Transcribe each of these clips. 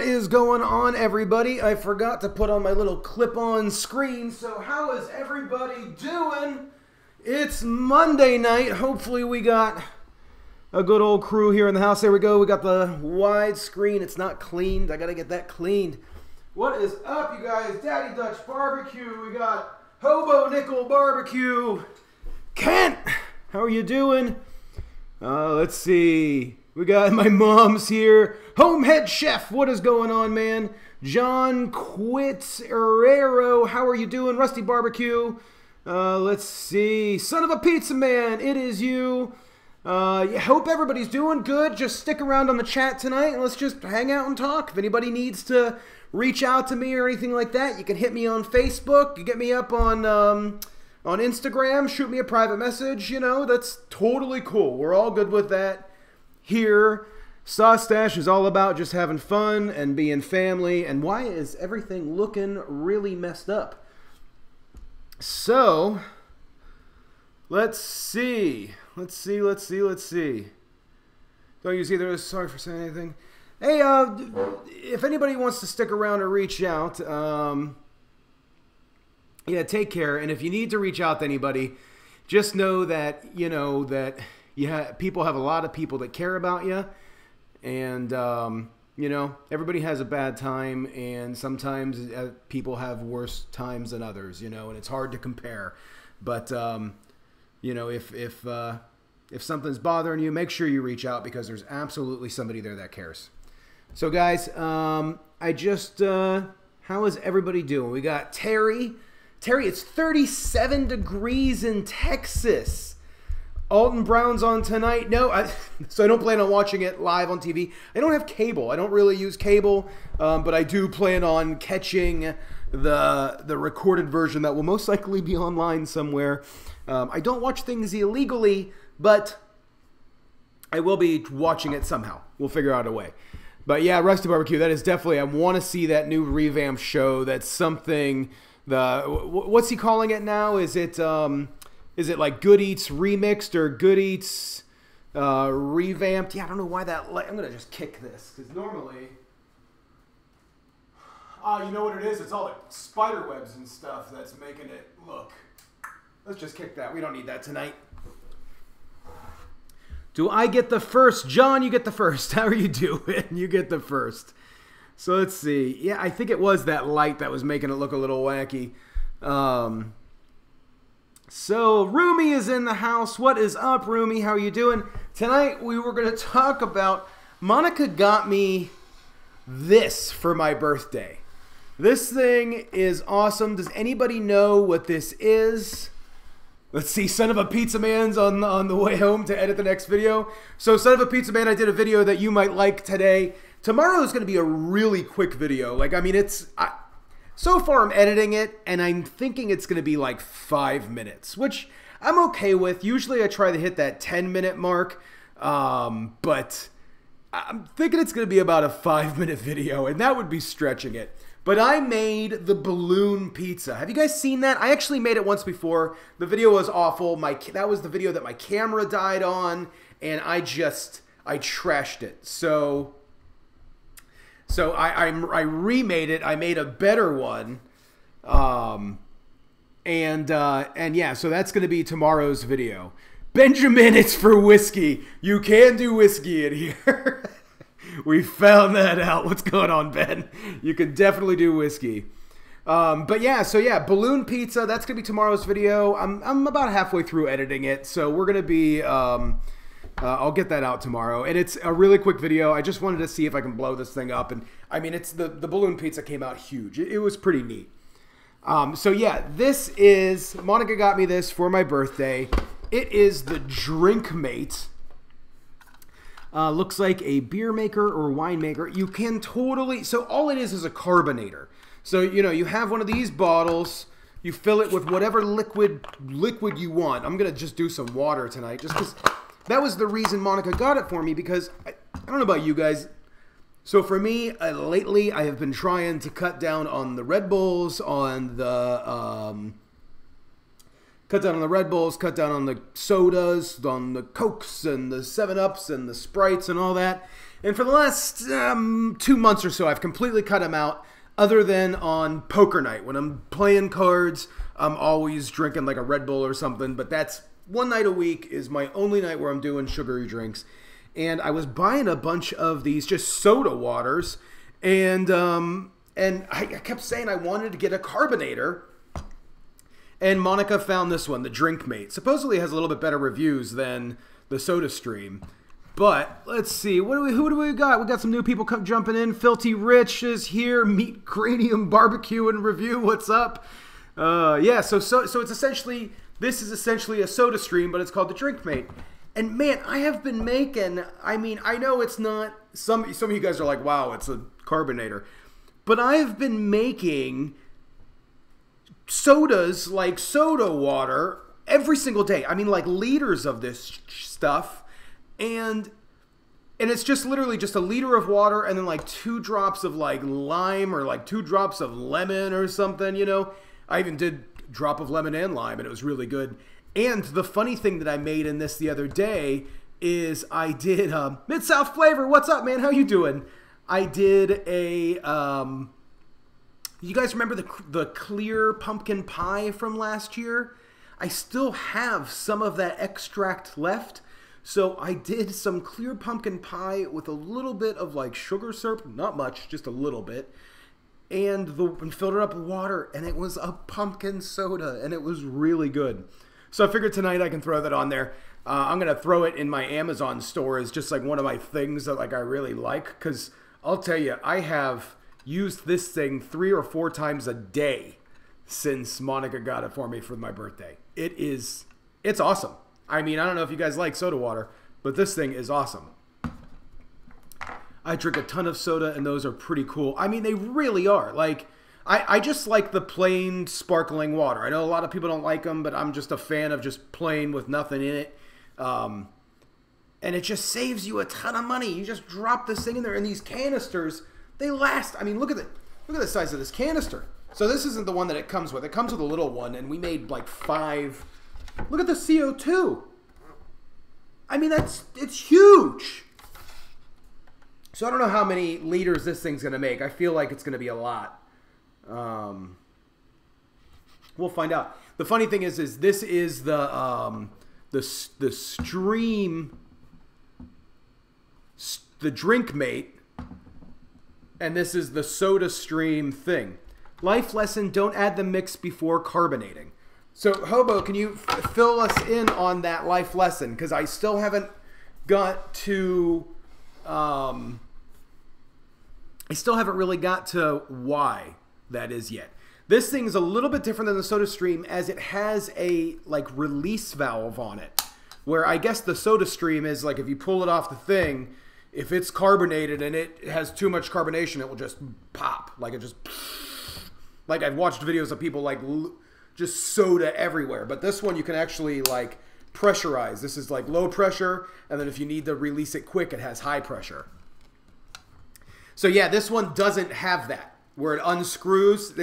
is going on, everybody? I forgot to put on my little clip-on screen, so how is everybody doing? It's Monday night. Hopefully we got a good old crew here in the house. There we go. We got the wide screen. It's not cleaned. I got to get that cleaned. What is up, you guys? Daddy Dutch Barbecue. We got Hobo Nickel Barbecue. Kent, how are you doing? Let's see. We got my mom's here. Home head chef, what is going on, man? John Quitz Herrero, how are you doing? Rusty Barbecue. Let's see. Son of a Pizza Man, it is you. Hope everybody's doing good. Just stick around on the chat tonight and let's just hang out and talk. If anybody needs to reach out to me or anything like that, you can hit me on Facebook. You get me up on Instagram. Shoot me a private message. You know, that's totally cool. We're all good with that here. SauceStache is all about just having fun and being family. And why is everything looking really messed up? So, let's see. Don't you see there? Sorry for saying anything. Hey, if anybody wants to stick around or reach out, yeah, take care. And if you need to reach out to anybody, just know that, you know, that people have a lot of people that care about you. And, you know, everybody has a bad time. And sometimes people have worse times than others, you know, and it's hard to compare. But, you know, if something's bothering you, make sure you reach out because there's absolutely somebody there that cares. So, guys, how is everybody doing? We got Terry. Terry, it's 37 degrees in Texas. Alton Brown's on tonight. No, so I don't plan on watching it live on TV. I don't have cable. I don't really use cable, but I do plan on catching the recorded version that will most likely be online somewhere. I don't watch things illegally, but I will be watching it somehow. We'll figure out a way. But yeah, Rusty Barbecue, that is definitely, I want to see that new revamped show. That's something, what's he calling it now? Is it like Good Eats Remixed or Good Eats Revamped? Yeah, I don't know why that, I'm going to just kick this, because normally, you know what it is? It's all the spider webs and stuff that's making it look. Let's just kick that. We don't need that tonight. Do I get the first? John, you get the first. How are you doing? You get the first. So let's see. Yeah, I think it was that light that was making it look a little wacky. So Rumi is in the house. What is up, Rumi? How are you doing? Tonight we were going to talk about, Monica got me this for my birthday. This thing is awesome. Does anybody know what this is? Let's see, Son of a Pizza Man's on the way home to edit the next video. So Son of a Pizza Man, I did a video that you might like today. Tomorrow is going to be a really quick video. Like, I mean, so far I'm editing it, and I'm thinking it's going to be like 5 minutes, which I'm okay with. Usually I try to hit that 10-minute mark, but I'm thinking it's going to be about a 5-minute video, and that would be stretching it. But I made the balloon pizza. Have you guys seen that? I actually made it once before. The video was awful. That was the video that my camera died on, and I trashed it. So I remade it. I made a better one. And yeah, so that's going to be tomorrow's video. Benjamin, it's for whiskey. You can do whiskey in here. We found that out. What's going on, Ben? You can definitely do whiskey. But yeah, so yeah, balloon pizza. That's going to be tomorrow's video. I'm about halfway through editing it. So we're going to be, I'll get that out tomorrow. And it's a really quick video. I just wanted to see if I can blow this thing up. And I mean, the balloon pizza came out huge. It was pretty neat. So yeah, this is, Monica got me this for my birthday. It is the Drink Mate. Looks like a beer maker or wine maker. You can totally, so all it is a carbonator. So, you know, you have one of these bottles, you fill it with whatever liquid you want. I'm going to just do some water tonight, just because that was the reason Monica got it for me, because I don't know about you guys. So for me, lately, I have been trying to cut down on the Red Bulls, on the, cut down on the Red Bulls, cut down on the sodas, on the Cokes and the 7-Ups and the Sprites and all that. And for the last 2 months or so, I've completely cut them out, other than on poker night. When I'm playing cards, I'm always drinking like a Red Bull or something, but that's one night a week is my only night where I'm doing sugary drinks. And I was buying a bunch of these just soda waters, and I kept saying I wanted to get a carbonator. And Monica found this one, the Drink Mate. Supposedly has a little bit better reviews than the SauceStache. But let's see, who do we got? We got some new people jumping in. Filthy Rich is here. Meat Cranium Barbecue and Review. What's up? Yeah, so it's essentially, this is essentially a SauceStache, but it's called the Drink Mate. And man, I have been making, I mean, I know it's not, some of you guys are like, wow, it's a carbonator. But I've been making sodas, like soda water, every single day. I mean, like liters of this stuff. And it's just literally just a liter of water and then like 2 drops of like lime or like 2 drops of lemon or something, you know. I even did drop of lemon and lime, and it was really good. And the funny thing that I made in this the other day is I did Mid-South Flavor. What's up, man? How you doing? I did a you guys remember the clear pumpkin pie from last year? I still have some of that extract left. So I did some clear pumpkin pie with a little bit of like sugar syrup, not much, just a little bit, and filled it up with water, and it was a pumpkin soda, and it was really good. So I figured tonight I can throw that on there. I'm gonna throw it in my Amazon store as just like one of my things that like I really like, because I'll tell you, I have used this thing 3 or 4 times a day since Monica got it for me for my birthday. It's awesome. I mean, I don't know if you guys like soda water, but this thing is awesome. I drink a ton of soda, and those are pretty cool. I mean, they really are. Like, I just like the plain sparkling water. I know a lot of people don't like them, but I'm just a fan of just plain with nothing in it. And it just saves you a ton of money. You just drop this thing in there, and these canisters, they last. I mean, look at the size of this canister. So this isn't the one that it comes with. It comes with a little one, and we made like 5. Look at the CO2. I mean, it's huge. So I don't know how many liters this thing's going to make. I feel like it's going to be a lot. We'll find out. The funny thing is this is the stream, the Drink Mate, and this is the SauceStache thing. Life lesson: don't add the mix before carbonating. So, Hobo, can you fill us in on that life lesson? Because I still haven't got to, I still haven't really got to why that is yet. This thing is a little bit different than the SauceStache, as it has a, like, release valve on it. Where I guess the SauceStache is, like, if you pull it off the thing, if it's carbonated and it has too much carbonation, it will just pop. Like, it just, like, I've watched videos of people, like, just soda everywhere. But this one you can actually like pressurize. This is like low pressure, and then if you need to release it quick, it has high pressure. So yeah, this one doesn't have that. Where it unscrews,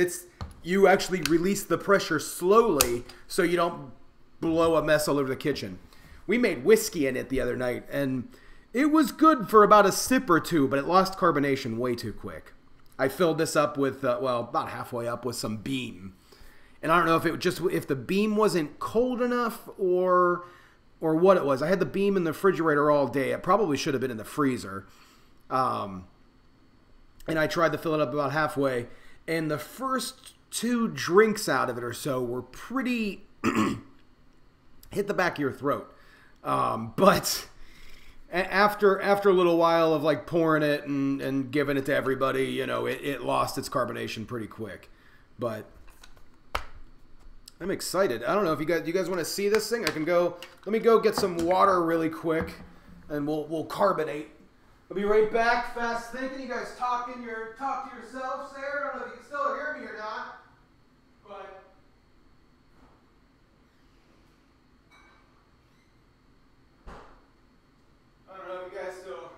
you actually release the pressure slowly so you don't blow a mess all over the kitchen. We made whiskey in it the other night, and it was good for about a sip or 2, but it lost carbonation way too quick. I filled this up with, well, about halfway up with some Beam. And I don't know if the Beam wasn't cold enough or what it was. I had the Beam in the refrigerator all day. It probably should have been in the freezer. And I tried to fill it up about halfway. And the first 2 drinks out of it or so were pretty hit the back of your throat. But after a little while of like pouring it and giving it to everybody, you know, it lost its carbonation pretty quick. But I'm excited. I don't know if you guys want to see this thing. Let me go get some water really quick, and we'll carbonate. I'll be right back. Fast thinking. You guys talk to yourselves there. I don't know if you can still hear me or not, but I don't know if you guys still.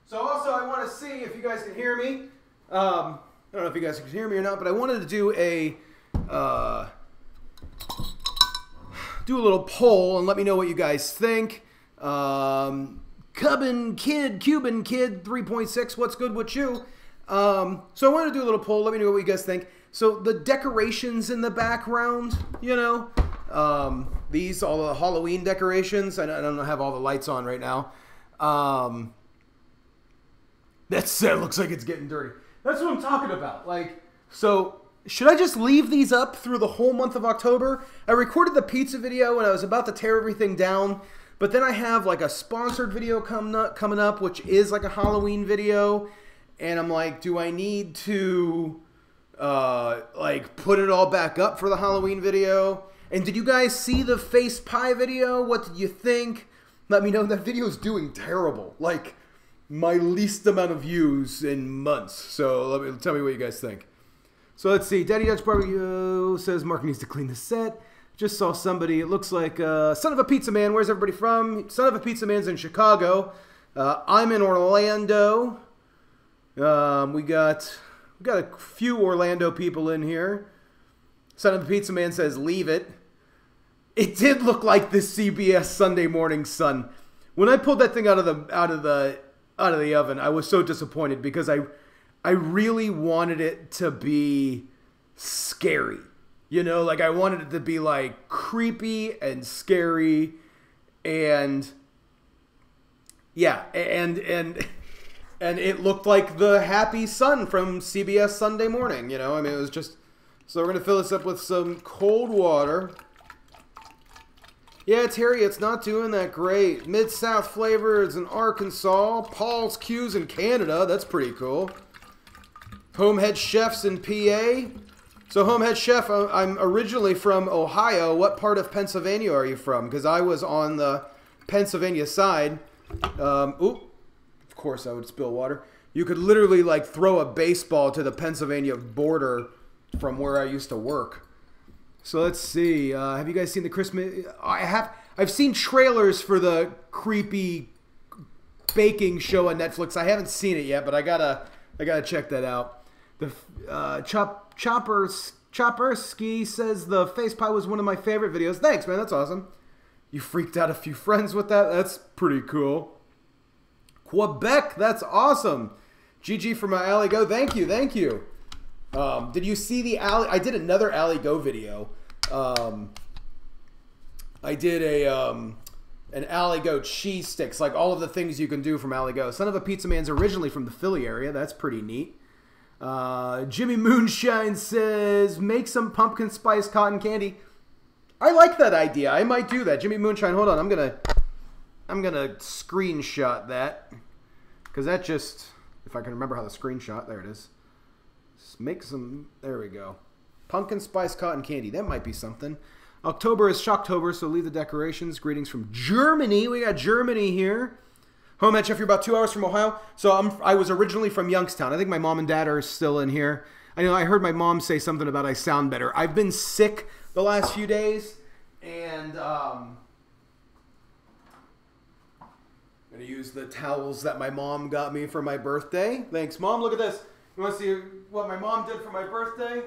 So also, I want to see if you guys can hear me. I don't know if you guys can hear me or not, but I wanted to do a little poll and let me know what you guys think. Because Cuban Kid 3.6, what's good with you? So I wanted to do a little poll. Let me know what you guys think. So the decorations in the background, you know, these, all the Halloween decorations. I don't have all the lights on right now. That looks like it's getting dirty. That's what I'm talking about. Like, so should I just leave these up through the whole month of October? I recorded the pizza video and I was about to tear everything down, but then I have like a sponsored video coming up, which is like a Halloween video, and I'm like, do I need to like put it all back up for the Halloween video? And did you guys see the face pie video? What did you think? Let me know. That video is doing terrible. Like, my least amount of views in months. So tell me what you guys think. So let's see. Daddy Dutch Barbecue says Mark needs to clean the set. Just saw somebody. It looks like Son of a Pizza Man. Where's everybody from? Son of a Pizza Man's in Chicago. I'm in Orlando. We got a few Orlando people in here. Son of a Pizza Man says leave it. It did look like the CBS Sunday Morning Sun. When I pulled that thing out of the oven, I was so disappointed because I really wanted it to be scary. You know, like I wanted it to be like creepy and scary, and yeah, and it looked like the Happy Sun from CBS Sunday Morning. You know, I mean, it was just. So we're gonna fill this up with some cold water. Yeah, Terry, it's not doing that great. Mid-South flavors in Arkansas. Paul's Q's in Canada. That's pretty cool. Homehead Chefs in PA. So, Homehead Chef, I'm originally from Ohio. What part of Pennsylvania are you from? Because I was on the Pennsylvania side. Of course I would spill water. You could literally, like, throw a baseball to the Pennsylvania border from where I used to work. So let's see. Have you guys seen the Christmas? I've seen trailers for the creepy baking show on Netflix. I haven't seen it yet, but I gotta check that out. The Chopperski says the face pie was one of my favorite videos. Thanks, man. That's awesome. You freaked out a few friends with that. That's pretty cool. Quebec. That's awesome. GG for my Alley Go. Thank you. Thank you. Did you see the Alley? I did another Alley Go video. I did an Alley Go cheese sticks, like all of the things you can do from Alley Go. Son of a Pizza Man's originally from the Philly area. That's pretty neat. Jimmy Moonshine says, make some pumpkin spice cotton candy. I like that idea. I might do that. Jimmy Moonshine, hold on. I'm gonna screenshot that. Because that just, if I can remember how the screenshot, there it is. Make some, there we go. Pumpkin spice cotton candy. That might be something. October is Shocktober, so leave the decorations. Greetings from Germany. We got Germany here. Homehead Chef, you're about 2 hours from Ohio. So I was originally from Youngstown. I think my mom and dad are still in here. I know I heard my mom say something about I sound better. I've been sick the last few days, and I'm going to use the towels that my mom got me for my birthday. Thanks, Mom. Look at this. You want to see what my mom did for my birthday?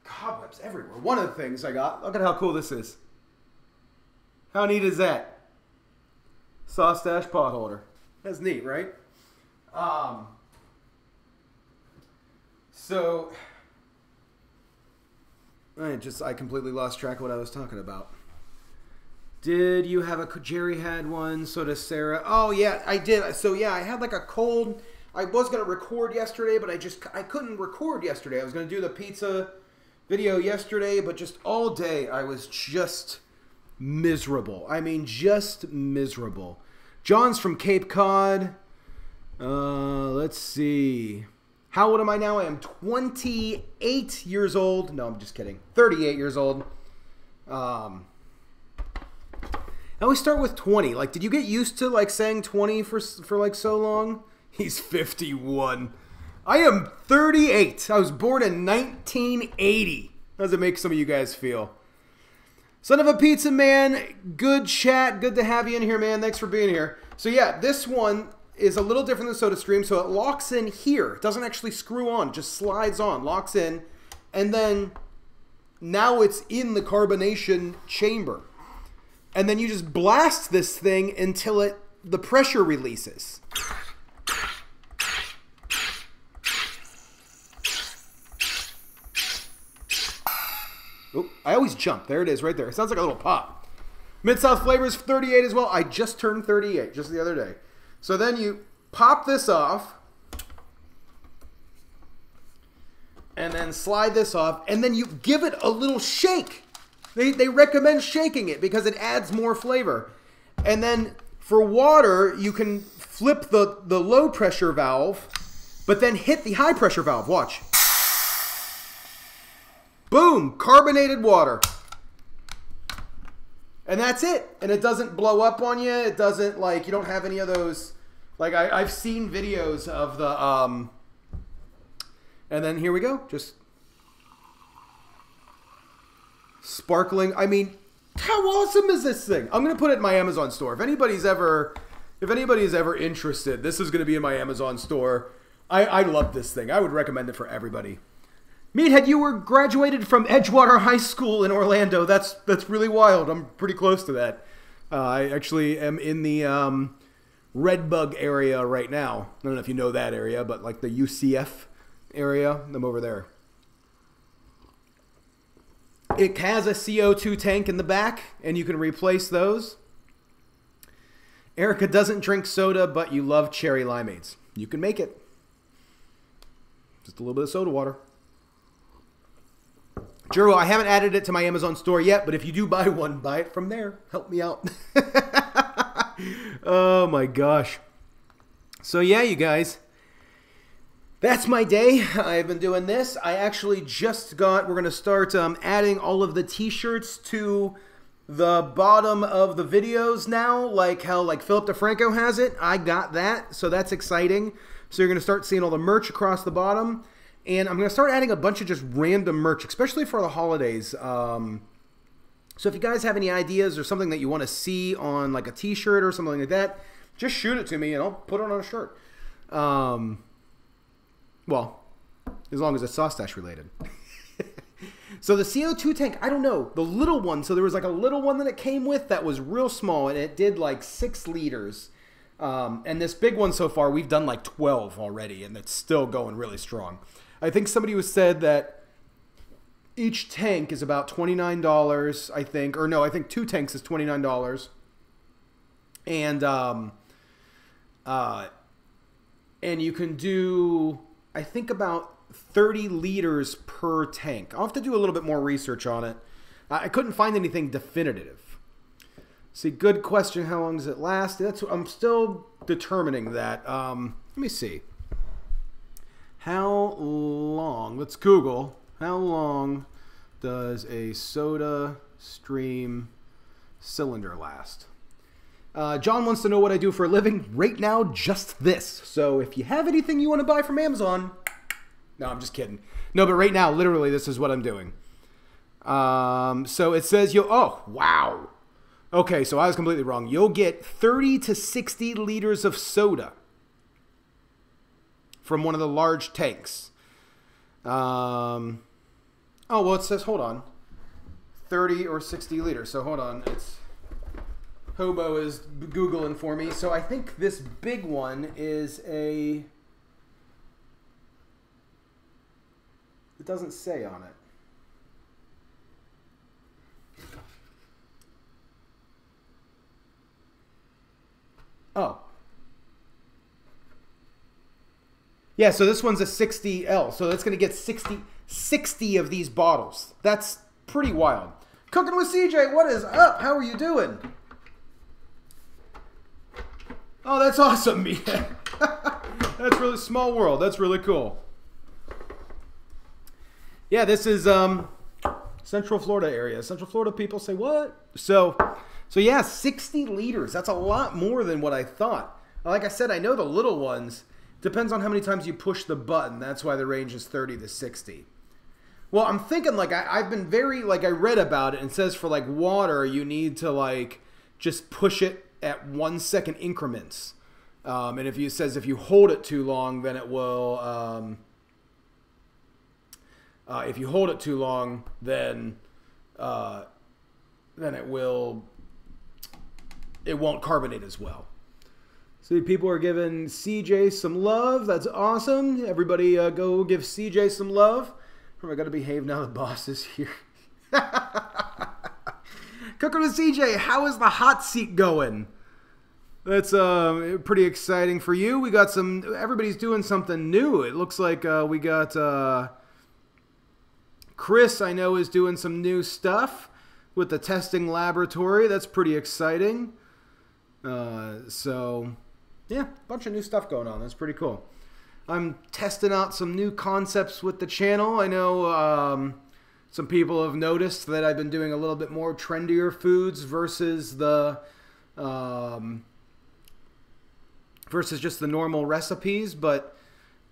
Cobwebs everywhere. One of the things I got, look at how cool this is. How neat is that? SauceStache pot holder. That's neat, right? So, I completely lost track of what I was talking about. Did you have Jerry had one, so does Sarah. Oh, yeah, I did. So, yeah, I had like a cold. I was going to record yesterday, but I couldn't record yesterday. I was going to do the pizza video yesterday, but just all day I was just miserable. I mean, just miserable. John's from Cape Cod. Let's see. How old am I now? I am 28 years old. No, I'm just kidding. 38 years old. I always start with 20. Like, did you get used to like saying 20 for like so long? He's 51. I am 38. I was born in 1980. How does it make some of you guys feel? Son of a Pizza Man, good chat. Good to have you in here, man. Thanks for being here. So yeah, this one is a little different than SodaStream. So it locks in here. It doesn't actually screw on. It just slides on, locks in. And then now it's in the carbonation chamber. And then you just blast this thing until the pressure releases. Oh, I always jump. There it is right there. It sounds like a little pop. Mid-South flavors 38 as well. I just turned 38 just the other day. So then you pop this off. And then slide this off. And then you give it a little shake. They recommend shaking it because it adds more flavor. And then for water, you can flip the low pressure valve, but then hit the high pressure valve. Watch. Boom, carbonated water. And that's it. And it doesn't blow up on you. It doesn't, like, you don't have any of those, like, I've seen videos of the, and then here we go. Just sparkling. I mean, how awesome is this thing? I'm going to put it in my Amazon store. If anybody's ever interested, this is going to be in my Amazon store. I love this thing. I would recommend it for everybody. Meathead, you were graduated from Edgewater High School in Orlando. That's really wild. I'm pretty close to that. I actually am in the Redbug area right now. I don't know if you know that area, but like the UCF area, I'm over there. It has a CO2 tank in the back, and you can replace those. Erica doesn't drink soda, but you love cherry limeades. You can make it. Just a little bit of soda water. Juro, I haven't added it to my Amazon store yet, but if you do buy one, buy it from there. Help me out. Oh my gosh. So yeah, you guys. That's my day. I've been doing this. I actually just got, we're going to start adding all of the t-shirts to the bottom of the videos now, like how like Philip DeFranco has it. I got that, so that's exciting. So you're going to start seeing all the merch across the bottom. And I'm going to start adding a bunch of just random merch, especially for the holidays. So if you guys have any ideas or something that you want to see on like a t-shirt or something like that, just shoot it to me and I'll put it on a shirt. Well, as long as it's SauceStache related. So the CO2 tank, I don't know. The little one, so there was like a little one that it came with that was real small, and it did like 6 liters. And this big one so far, we've done like 12 already, and it's still going really strong. I think somebody was said that each tank is about $29, I think. Or no, I think 2 tanks is $29. And you can do, I think, about 30 liters per tank. I'll have to do a little bit more research on it. I couldn't find anything definitive. See, good question. How long does it last? I'm still determining that. Let me see. How long? Let's Google. How long does a Soda Stream cylinder last? John wants to know what I do for a living. Right now, just this. So if you have anything you want to buy from Amazon... No, I'm just kidding. No, but right now, literally, this is what I'm doing. So it says you'll... Oh, wow. Okay, so I was completely wrong. You'll get 30 to 60 liters of soda from one of the large tanks. Oh, well, it says, hold on. 30 or 60 liters. So hold on. It's... Hobo is Googling for me. So I think this big one is a... It doesn't say on it. Oh. Yeah, so this one's a 60L. So that's going to get 60 of these bottles. That's pretty wild. Cooking with CJ, what is up? How are you doing? Oh, that's awesome, man. That's really small world. That's really cool. Yeah, this is Central Florida area. Central Florida people say what? So yeah, 60 liters. That's a lot more than what I thought. Like I said, I know the little ones. Depends on how many times you push the button. That's why the range is 30 to 60. Well, I'm thinking like I've been very, like I read about it and it says for like water, you need to like just push it at 1 second increments. And if you hold it too long, then it will, if you hold it too long, then it will it won't carbonate as well. See, people are giving CJ some love. That's awesome. Everybody go give CJ some love. I got to behave now the boss is here. Cooking with CJ, how is the hot seat going? That's pretty exciting for you. We got some, everybody's doing something new. It looks like we got Chris, I know, is doing some new stuff with the testing laboratory. That's pretty exciting. So, yeah, a bunch of new stuff going on. That's pretty cool. I'm testing out some new concepts with the channel. I know some people have noticed that I've been doing a little bit more trendier foods versus the versus just the normal recipes, but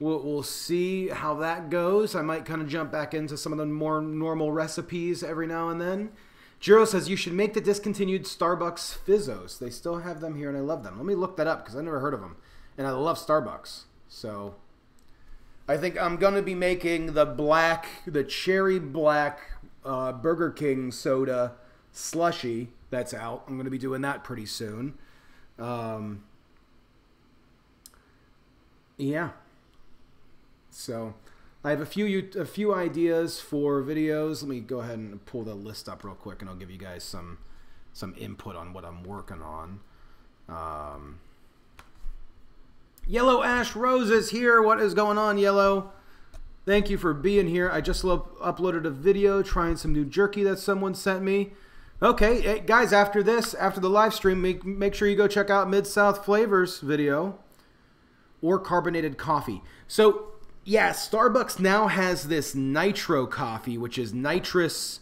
we'll see how that goes. I might kind of jump back into some of the more normal recipes every now and then. Jiro says, you should make the discontinued Starbucks Fizzos. They still have them here, and I love them. Let me look that up, because I never heard of them. And I love Starbucks. So, I think I'm going to be making the cherry black Burger King soda slushy that's out. I'm going to be doing that pretty soon. Yeah. So, I have a few ideas for videos. Let me go ahead and pull the list up real quick, and I'll give you guys some input on what I'm working on. Yellow Ash Rose is here. What is going on, Yellow? Thank you for being here. I just uploaded a video trying some new jerky that someone sent me. Okay, hey, guys, after this, after the live stream, make sure you go check out Mid-South Flavors video or carbonated coffee. So, yeah, Starbucks now has this nitro coffee, which is nitrous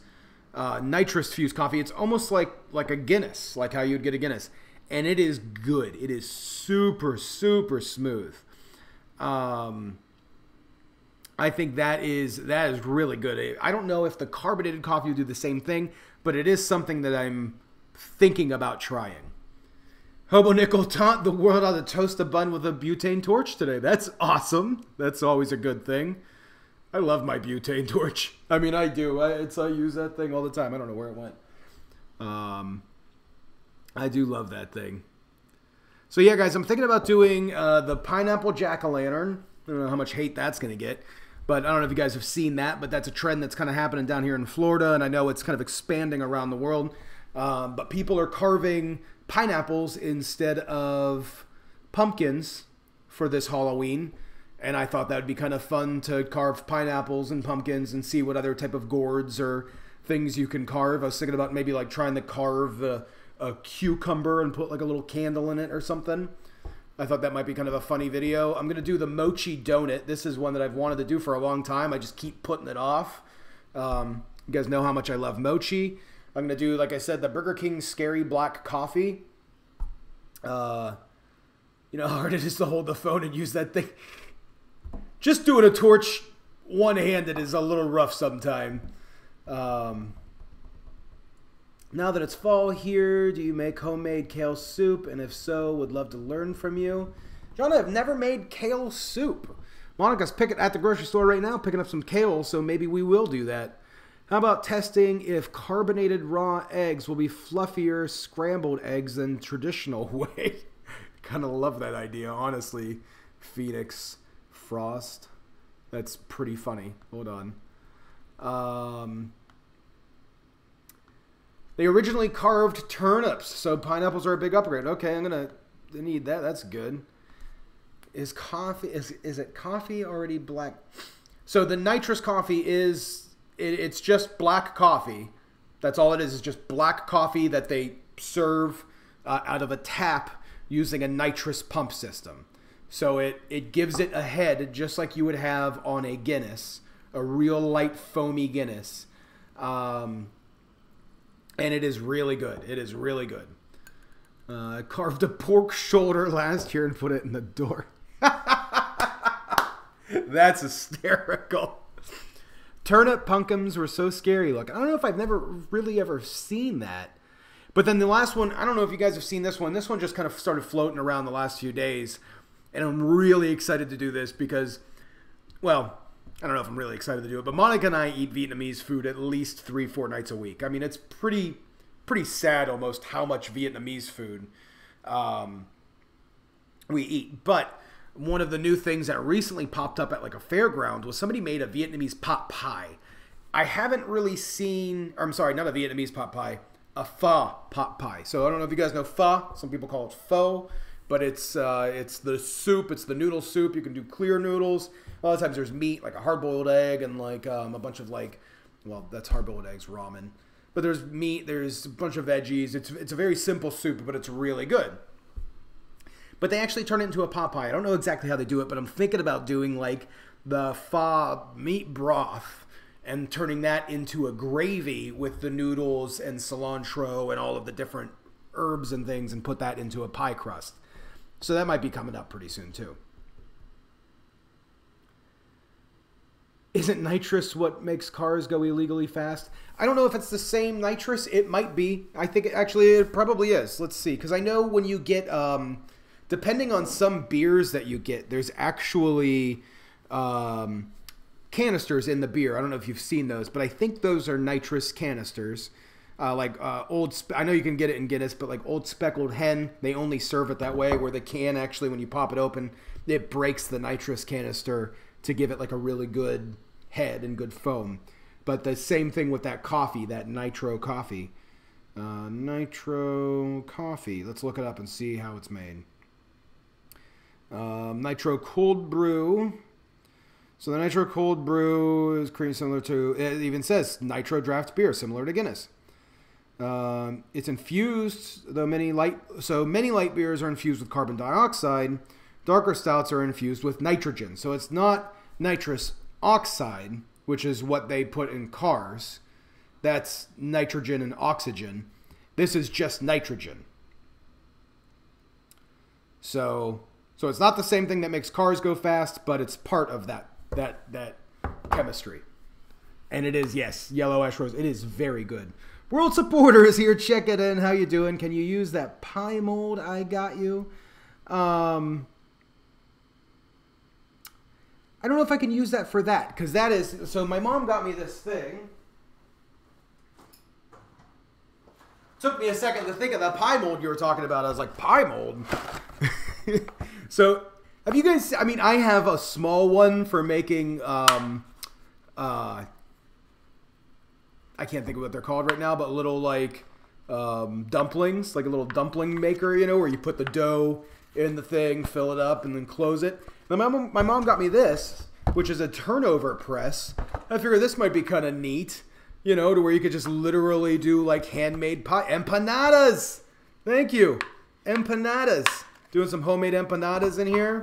fused coffee. It's almost like a Guinness, like how you'd get a Guinness. And it is good. It is super, super smooth. I think that is really good. I don't know if the carbonated coffee will do the same thing, but it is something that I'm thinking about trying. Hobo Nickel taught the world how to toast a bun with a butane torch today. That's awesome. That's always a good thing. I love my butane torch. I mean, I do. I use that thing all the time. I don't know where it went. I do love that thing. So yeah, guys, I'm thinking about doing the pineapple jack-o'-lantern. I don't know how much hate that's going to get, but I don't know if you guys have seen that, but that's a trend that's kind of happening down here in Florida, and I know it's kind of expanding around the world. But people are carving pineapples instead of pumpkins for this Halloween, and I thought that would be kind of fun to carve pineapples and pumpkins and see what other type of gourds or things you can carve. I was thinking about maybe like trying to carve a cucumber and put like a little candle in it or something. I thought that might be kind of a funny video. I'm going to do the mochi donut. This is one that I've wanted to do for a long time. I just keep putting it off. You guys know how much I love mochi. I'm going to do, like I said, the Burger King Scary Black Coffee. You know how hard it is to hold the phone and use that thing? Just doing a torch one-handed is a little rough sometime. Now that it's fall here, do you make homemade kale soup? And if so, would love to learn from you. John, I've never made kale soup. Monica's picking at the grocery store right now, picking up some kale, so maybe we will do that. How about testing if carbonated raw eggs will be fluffier scrambled eggs than traditional way? Kind of love that idea, honestly. Phoenix Frost. That's pretty funny. Hold on. They originally carved turnips, so pineapples are a big upgrade. Okay, I'm gonna need that. That's good. Is it coffee already black? So the nitrous coffee it's just black coffee. That's all it is. It's just black coffee that they serve out of a tap using a nitrous pump system. So it gives it a head just like you would have on a Guinness, a real light foamy Guinness. And it is really good. It is really good. I carved a pork shoulder last year and put it in the door. That's hysterical. Turnip pumpkins were so scary. Look, I don't know if I've never really ever seen that. But then the last one, I don't know if you guys have seen this one. This one just kind of started floating around the last few days. And I'm really excited to do this because, well, I don't know if I'm really excited to do it, but Monica and I eat Vietnamese food at least 3-4 nights a week. I mean, it's pretty pretty sad almost how much Vietnamese food we eat. But one of the new things that recently popped up at like a fairground was somebody made a Vietnamese pot pie. I haven't really seen, or I'm sorry, not a Vietnamese pot pie, a pho pot pie. So I don't know if you guys know pho. Some people call it pho, but it's the soup. It's the noodle soup. You can do clear noodles. A lot of times there's meat, like a hard-boiled egg, and like a bunch of like, well, that's hard-boiled eggs, ramen. But there's meat. There's a bunch of veggies. It's a very simple soup, but it's really good. But they actually turn it into a pot pie. I don't know exactly how they do it, but I'm thinking about doing like the pho meat broth and turning that into a gravy with the noodles and cilantro and all of the different herbs and things and put that into a pie crust. So that might be coming up pretty soon too. Isn't nitrous what makes cars go illegally fast? I don't know if it's the same nitrous. It might be. I think it probably is. Let's see. Because I know when you get, depending on some beers that you get, there's actually canisters in the beer. I don't know if you've seen those, but I think those are nitrous canisters. I know you can get it in Guinness, but like Old Speckled Hen, they only serve it that way, where the can actually, when you pop it open, it breaks the nitrous canister to give it like a really good head and good foam. But the same thing with that coffee, that nitro coffee. Nitro coffee. Let's look it up and see how it's made. Nitro cold brew. So the nitro cold brew is created similar to, it even says nitro draft beer, similar to Guinness. It's infused, though many light beers are infused with carbon dioxide. Darker stouts are infused with nitrogen. So it's not nitrous oxide, which is what they put in cars. That's nitrogen and oxygen. This is just nitrogen. So it's not the same thing that makes cars go fast, but it's part of that chemistry. And it is, yes, yellow ash rose. It is very good. World Supporter is here. Check it in. How you doing? Can you use that pie mold I got you? I don't know if I can use that for that, because that is, so my mom got me this thing. Took me a second to think of that pie mold you were talking about. I was like, pie mold? So, have you guys, I mean, I have a small one for making, I can't think of what they're called right now, but little like dumplings, like a little dumpling maker, you know, where you put the dough in the thing, fill it up, and then close it. Now, my mom got me this, which is a turnover press. I figure this might be kind of neat, you know, to where you could just literally do like handmade pie. Empanadas! Thank you. Empanadas. Doing some homemade empanadas in here.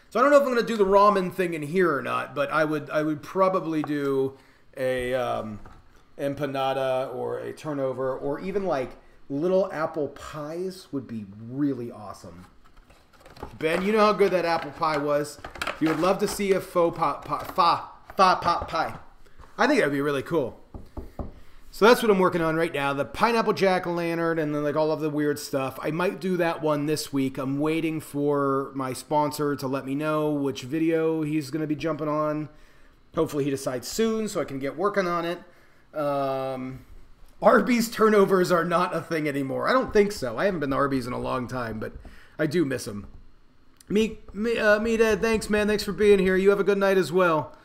So I don't know if I'm going to do the ramen thing in here or not, but I would probably do a empanada or a turnover, or even like little apple pies would be really awesome. Ben, you know how good that apple pie was. You would love to see a faux pot pie. I think that would be really cool. So that's what I'm working on right now. The pineapple jack-o'-lantern and then like all of the weird stuff. I might do that one this week. I'm waiting for my sponsor to let me know which video he's going to be jumping on. Hopefully he decides soon so I can get working on it. Arby's turnovers are not a thing anymore. I don't think so. I haven't been to Arby's in a long time, but I do miss them. Dad, thanks, man. Thanks for being here. You have a good night as well.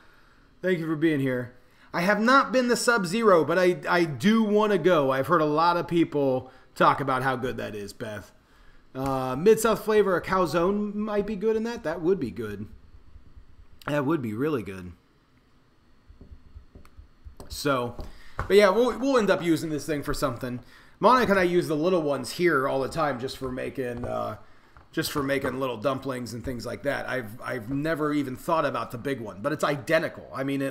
Thank you for being here. I have not been to Sub-Zero, but I do want to go. I've heard a lot of people talk about how good that is, Beth. Mid-South flavor, a calzone might be good in that. That would be good. That would be really good. So, but yeah, we'll end up using this thing for something. Monica and I use the little ones here all the time just for making little dumplings and things like that. I've never even thought about the big one, but it's identical. I mean,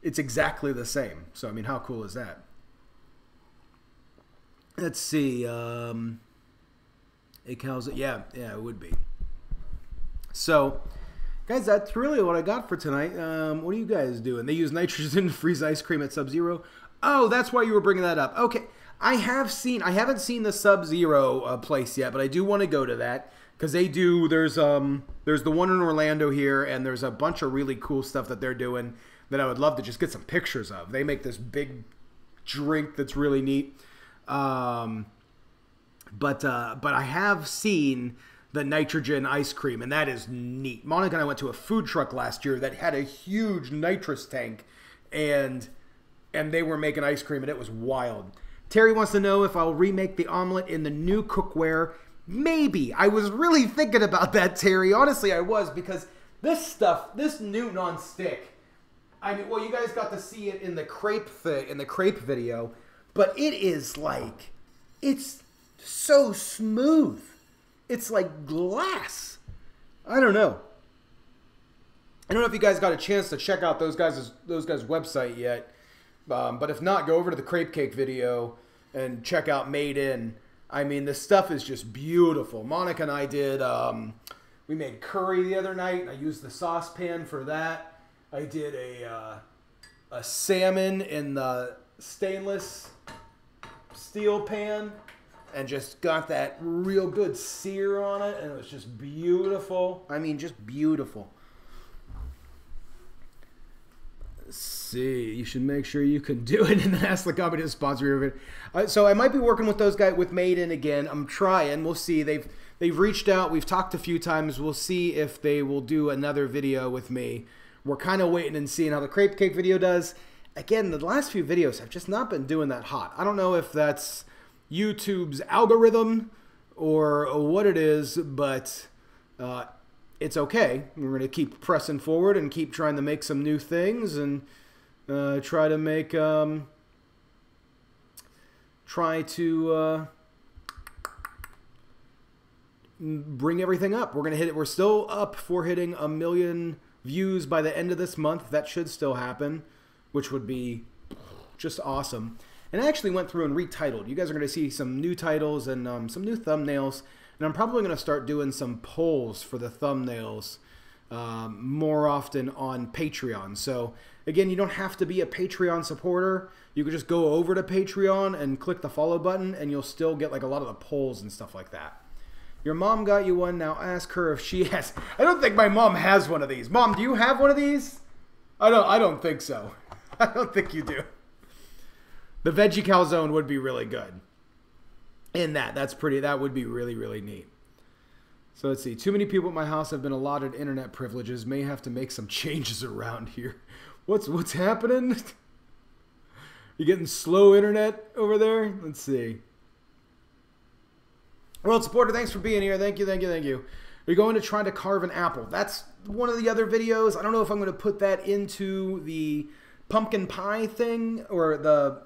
it's exactly the same. So, I mean, how cool is that? Let's see. A calzone. Yeah, it would be. So, guys, that's really what I got for tonight. What are you guys doing? They use nitrogen to freeze ice cream at Sub-Zero. Oh, that's why you were bringing that up. Okay. I haven't seen the Sub-Zero place yet, but I do want to go to that because they do. There's the one in Orlando here, and there's a bunch of really cool stuff that they're doing that I would love to just get some pictures of. They make this big drink that's really neat. But I have seen the nitrogen ice cream, and that is neat. Monica and I went to a food truck last year that had a huge nitrous tank, and they were making ice cream, and it was wild. Terry wants to know if I'll remake the omelet in the new cookware. Maybe. I was really thinking about that, Terry. Honestly, I was, because this stuff, this new non-stick, I mean, well, you guys got to see it in the crepe video, but it is like, it's so smooth. It's like glass. I don't know. I don't know if you guys got a chance to check out those guys' website yet, but if not, go over to the crepe cake video and check out Made In. I mean, this stuff is just beautiful. Monica and I did, we made curry the other night, and I used the saucepan for that. I did a salmon in the stainless steel pan, and just got that real good sear on it, and it was just beautiful. I mean, just beautiful. Let's see, you should make sure you can do it and then ask the company to sponsor your video. So I might be working with those guys with Made In again. I'm trying. We'll see. They've reached out. We've talked a few times. We'll see if they will do another video with me. We're kind of waiting and seeing how the crepe cake video does. Again, the last few videos have just not been doing that hot. I don't know if that's YouTube's algorithm or what it is, but it's okay. We're going to keep pressing forward and keep trying to make some new things and try to make bring everything up. We're going to hit it. We're still up for hitting 1 million views by the end of this month. That should still happen, which would be just awesome. And I actually went through and retitled. You guys are going to see some new titles and some new thumbnails. And I'm probably going to start doing some polls for the thumbnails more often on Patreon. So, again, you don't have to be a Patreon supporter. You can just go over to Patreon and click the follow button, and you'll still get like a lot of the polls and stuff like that. Your mom got you one. Now ask her if she has. I don't think my mom has one of these. Mom, do you have one of these? I don't think so. I don't think you do. The veggie calzone would be really good. And that would be really, really neat. So let's see. Too many people at my house have been allotted internet privileges. May have to make some changes around here. What's happening? You getting slow internet over there? Let's see. World Supporter, thanks for being here. Thank you, thank you, thank you. Are you going to try to carve an apple? That's one of the other videos. I don't know if I'm going to put that into the pumpkin pie thing or the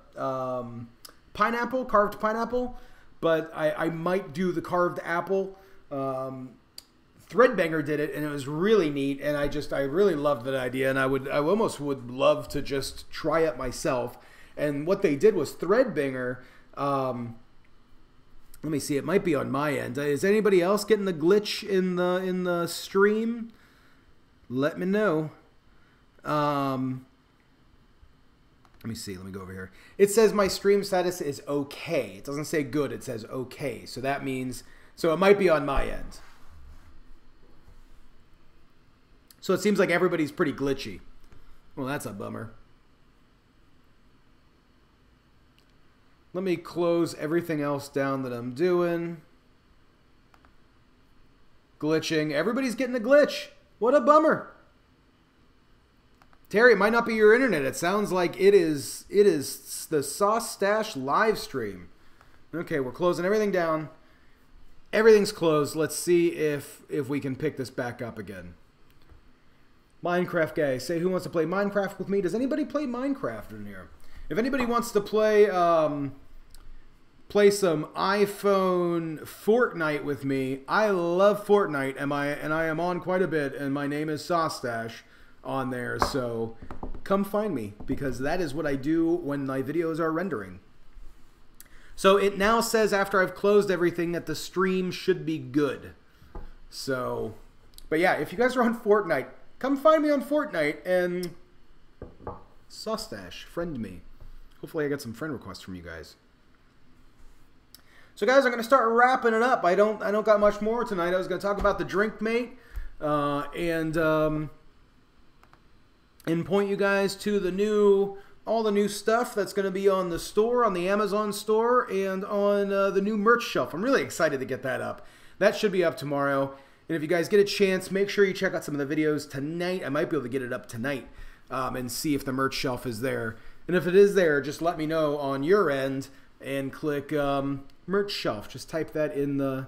pineapple, carved pineapple, but I might do the carved apple. Threadbanger did it, and it was really neat, and I really loved that idea, and I almost would love to just try it myself. And what they did was Threadbanger. Let me see. It might be on my end. Is anybody else getting the glitch in the stream? Let me know. Let me see. Let me go over here. It says my stream status is okay. It doesn't say good. It says okay. So that means, so it might be on my end. So it seems like everybody's pretty glitchy. Well, that's a bummer. Let me close everything else down that I'm doing. Glitching. Everybody's getting a glitch. What a bummer. Terry, it might not be your internet. It sounds like it is the SauceStache live stream. Okay, we're closing everything down. Everything's closed. Let's see if we can pick this back up again. Minecraft guy, say who wants to play Minecraft with me? Does anybody play Minecraft in here? If anybody wants to play play some iPhone Fortnite with me, I love Fortnite, and I am on quite a bit, and my name is SauceStache on there, so come find me, because that is what I do when my videos are rendering. So it now says after I've closed everything that the stream should be good. So, but yeah, if you guys are on Fortnite, come find me on Fortnite and SauceStache, friend me. Hopefully I get some friend requests from you guys. So guys, I'm going to start wrapping it up. I don't got much more tonight. I was going to talk about the drink mate and point you guys to the new all the new stuff that's going to be on the store, on the Amazon store, and on the new merch shelf. I'm really excited to get that up. That should be up tomorrow. And if you guys get a chance, make sure you check out some of the videos tonight. I might be able to get it up tonight and see if the merch shelf is there. And if it is there, just let me know on your end and click merch shelf. Just type that in the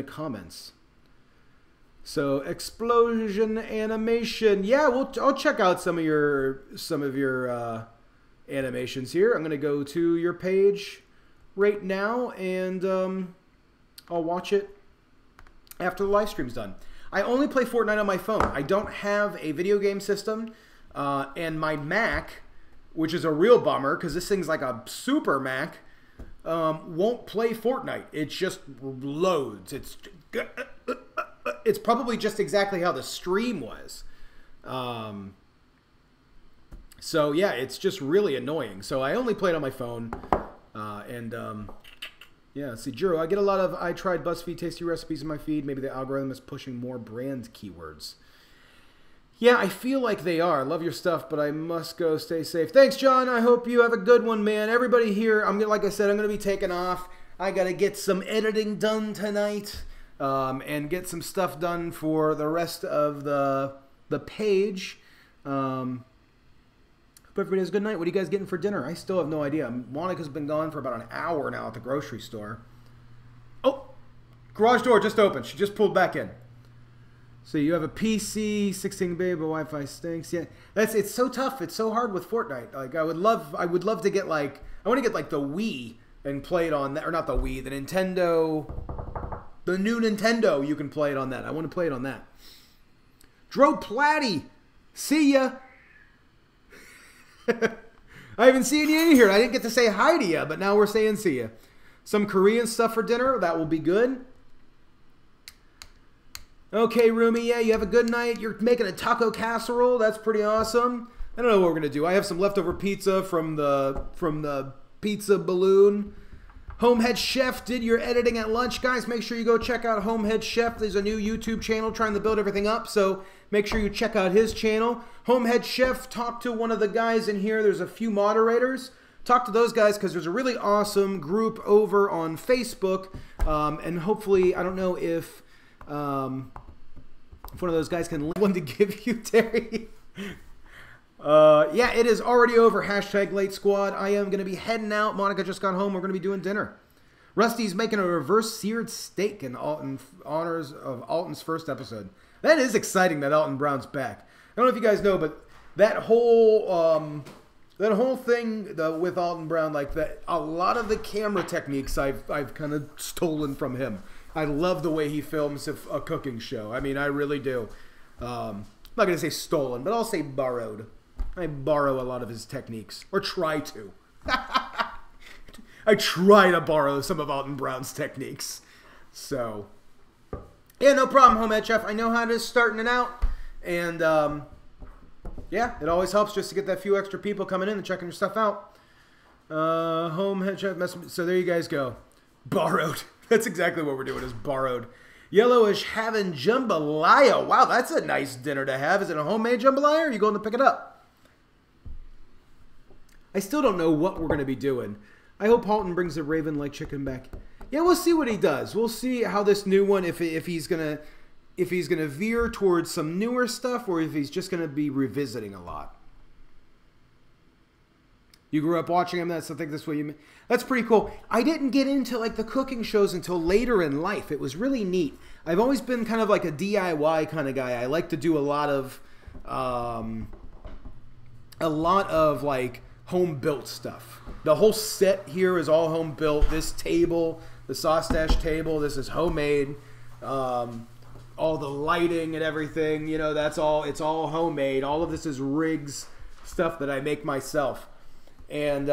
comments. So explosion animation, yeah, I'll check out some of your animations here. I'm gonna go to your page right now, and I'll watch it after the live stream's done. I only play Fortnite on my phone. I don't have a video game system, and my Mac, which is a real bummer because this thing's like a super Mac, won't play Fortnite. It just loads. It's probably just exactly how the stream was. So yeah, it's just really annoying. So I only play it on my phone, yeah, see, Jiro, I get a lot of I tried BuzzFeed tasty recipes in my feed. Maybe the algorithm is pushing more brand keywords. Yeah, I feel like they are. Love your stuff, but I must go. Stay safe. Thanks, John. I hope you have a good one, man. Everybody here, like I said, I'm going to be taking off. I got to get some editing done tonight and get some stuff done for the rest of the page. Hope everybody has a good night. What are you guys getting for dinner? I still have no idea. Monica's been gone for about an hour now at the grocery store. Oh, garage door just opened. She just pulled back in. So you have a PC, 16 bay, but Wi-Fi stinks. Yeah, it's so tough. It's so hard with Fortnite. Like I would love to get like I want to get like the Wii and play it on that, or not the Wii, the Nintendo, the new Nintendo. You can play it on that. I want to play it on that. Dro Platty, see ya. I haven't seen you in here. I didn't get to say hi to you, but now we're saying see ya. Some Korean stuff for dinner. That will be good. Okay, Rumi, yeah, you have a good night. You're making a taco casserole. That's pretty awesome. I don't know what we're going to do. I have some leftover pizza from the pizza balloon. Homehead Chef did your editing at lunch. Guys, make sure you go check out Homehead Chef. There's a new YouTube channel trying to build everything up, so make sure you check out his channel. Homehead Chef, talk to one of the guys in here. There's a few moderators. Talk to those guys because there's a really awesome group over on Facebook, and hopefully, I don't know if one of those guys can link one to give you, Terry. Yeah, it is already over. Hashtag late squad. I am going to be heading out. Monica just got home. We're going to be doing dinner. Rusty's making a reverse seared steak in honors of Alton's first episode. That is exciting that Alton Brown's back. I don't know if you guys know, but that whole thing with Alton Brown, like that, a lot of the camera techniques I've kind of stolen from him. I love the way he films a cooking show. I mean, I really do. I'm not going to say stolen, but I'll say borrowed. I borrow a lot of his techniques, or try to. I try to borrow some of Alton Brown's techniques. So, yeah, no problem, Homehead Chef. I know how it is starting it out. And, yeah, it always helps just to get that few extra people coming in and checking your stuff out. Homehead Chef, so there you guys go. Borrowed. That's exactly what we're doing, is borrowed. Yellowish having jambalaya. Wow, that's a nice dinner to have. Is it a homemade jambalaya, or are you going to pick it up? I still don't know what we're going to be doing. I hope Halton brings the Raven-like chicken back. Yeah, we'll see what he does. We'll see how this new one, if he's gonna veer towards some newer stuff, or if he's just gonna be revisiting a lot. You grew up watching him. I think that's what you mean. That's pretty cool. I didn't get into like the cooking shows until later in life. It was really neat. I've always been kind of like a DIY kind of guy. I like to do a lot of like home built stuff. The whole set here is all home built. This table, the SauceStache table, this is homemade. All the lighting and everything, you know, it's all homemade. All of this is Riggs stuff that I make myself. And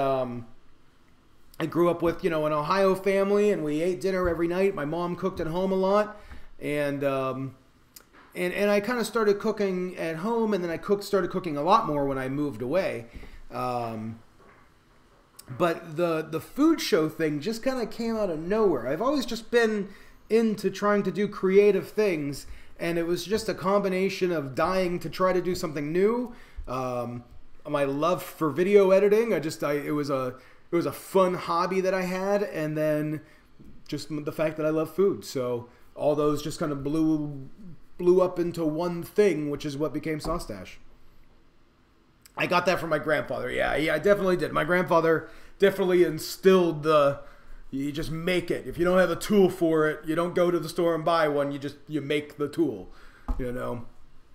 I grew up with, you know, an Ohio family, and we ate dinner every night. My mom cooked at home a lot, and I kind of started cooking at home, and then I started cooking a lot more when I moved away. But the food show thing just kind of came out of nowhere. I've always just been into trying to do creative things, and it was just a combination of dying to try to do something new, my love for video editing. It was a fun hobby that I had, and then just the fact that I love food. So all those just kind of blew up into one thing, which is what became SauceStache. I got that from my grandfather. Yeah, I definitely did. My grandfather definitely instilled you just make it. If you don't have a tool for it, you don't go to the store and buy one. You make the tool, you know.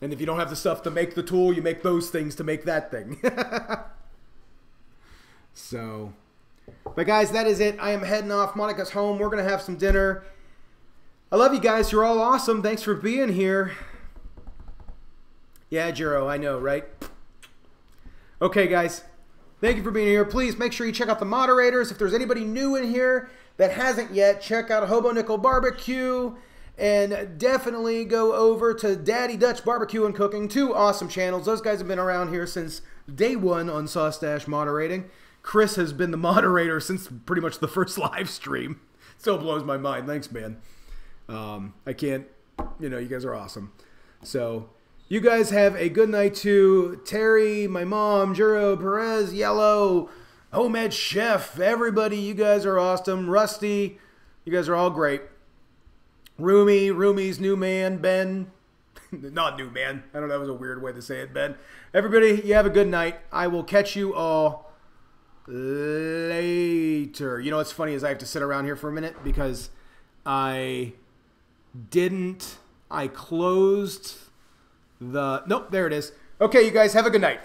And if you don't have the stuff to make the tool, you make those things to make that thing. So, but guys, that is it. I am heading off. Monica's home. We're going to have some dinner. I love you guys. You're all awesome. Thanks for being here. Yeah, Jiro, I know, right? Okay, guys. Thank you for being here. Please make sure you check out the moderators. If there's anybody new in here that hasn't yet, check out Hobo Nickel Barbecue. And definitely go over to Daddy Dutch Barbecue and Cooking. 2 awesome channels. Those guys have been around here since day 1 on SauceStache moderating. Chris has been the moderator since pretty much the first live stream. Still blows my mind. Thanks, man. I can't, you know, you guys are awesome. So, you guys have a good night too. Terry, my mom, Juro, Perez, Yellow, Homemade Chef, everybody, you guys are awesome. Rusty, you guys are all great. Rumi's new man, Ben. Not new man. I don't know, that was a weird way to say it, Ben. Everybody, you have a good night. I will catch you all later. You know what's funny is I have to sit around here for a minute because I closed the... Nope, there it is. Okay, you guys, have a good night.